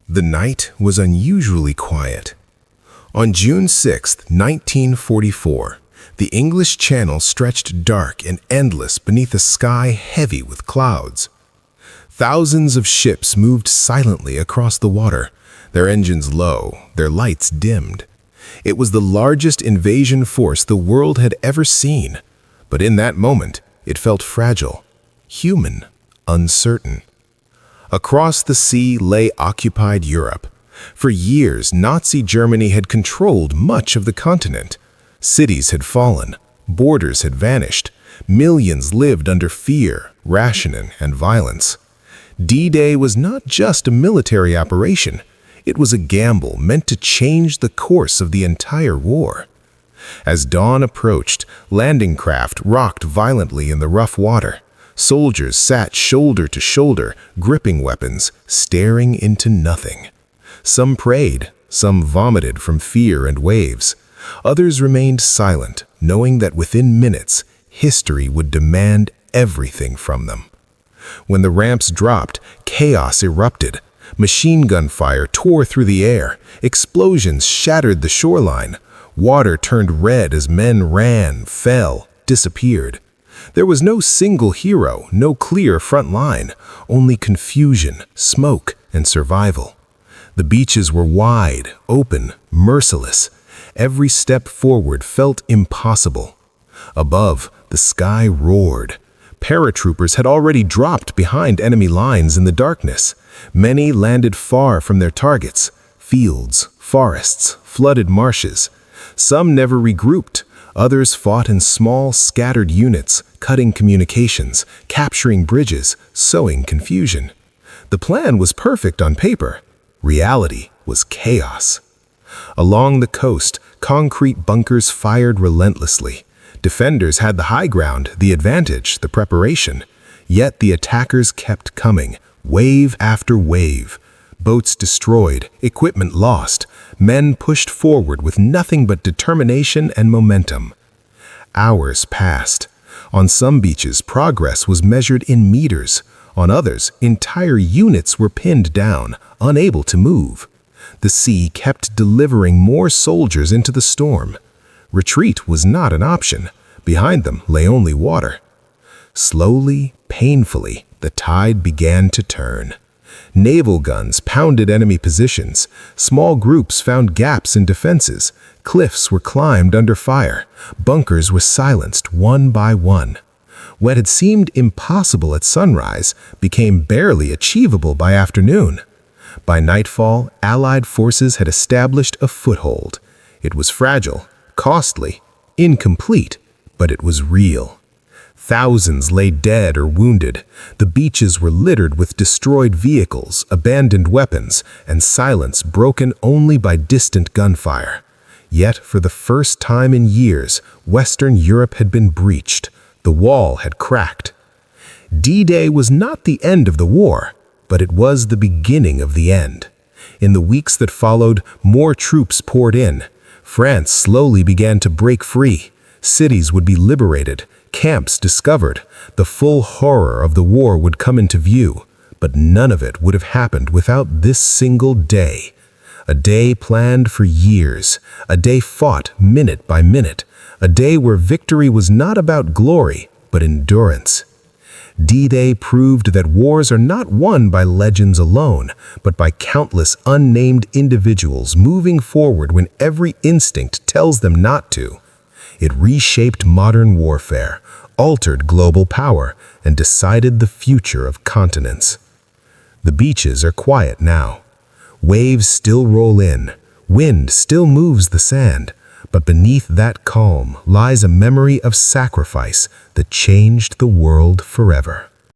The night was unusually quiet. On June 6, 1944, the English Channel stretched dark and endless beneath a sky heavy with clouds. Thousands of ships moved silently across the water, their engines low, their lights dimmed. It was the largest invasion force the world had ever seen, but in that moment, it felt fragile, human, uncertain. Across the sea lay occupied Europe. For years, Nazi Germany had controlled much of the continent. Cities had fallen, borders had vanished, millions lived under fear, rationing, and violence. D-Day was not just a military operation. It was a gamble meant to change the course of the entire war. As dawn approached, landing craft rocked violently in the rough water. Soldiers sat shoulder to shoulder, gripping weapons, staring into nothing. Some prayed, some vomited from fear and waves. Others remained silent, knowing that within minutes, history would demand everything from them. When the ramps dropped, chaos erupted. Machine gun fire tore through the air. Explosions shattered the shoreline. Water turned red as men ran, fell, disappeared. There was no single hero, no clear front line, only confusion, smoke, and survival. The beaches were wide, open, merciless. Every step forward felt impossible. Above, the sky roared. Paratroopers had already dropped behind enemy lines in the darkness. Many landed far from their targets: fields, forests, flooded marshes. Some never regrouped. Others fought in small, scattered units, cutting communications, capturing bridges, sowing confusion. The plan was perfect on paper. Reality was chaos. Along the coast, concrete bunkers fired relentlessly. Defenders had the high ground, the advantage, the preparation. Yet the attackers kept coming, wave after wave. Boats destroyed, equipment lost. Men pushed forward with nothing but determination and momentum. Hours passed. On some beaches, progress was measured in meters. On others, entire units were pinned down, unable to move. The sea kept delivering more soldiers into the storm. Retreat was not an option. Behind them lay only water. Slowly, painfully, the tide began to turn. Naval guns pounded enemy positions. Small groups found gaps in defenses. Cliffs were climbed under fire. Bunkers were silenced one by one. What had seemed impossible at sunrise became barely achievable by afternoon. By nightfall, Allied forces had established a foothold. It was fragile, costly, incomplete, but it was real. Thousands lay dead or wounded. The beaches were littered with destroyed vehicles, abandoned weapons, and silence broken only by distant gunfire. Yet, for the first time in years, Western Europe had been breached. The wall had cracked. D-Day was not the end of the war, but it was the beginning of the end. In the weeks that followed, more troops poured in. France slowly began to break free. Cities would be liberated, camps discovered. The full horror of the war would come into view, but none of it would have happened without this single day. A day planned for years, a day fought minute by minute, a day where victory was not about glory, but endurance. D-Day proved that wars are not won by legends alone, but by countless unnamed individuals moving forward when every instinct tells them not to. It reshaped modern warfare, altered global power, and decided the future of continents. The beaches are quiet now. Waves still roll in, wind still moves the sand, but beneath that calm lies a memory of sacrifice that changed the world forever.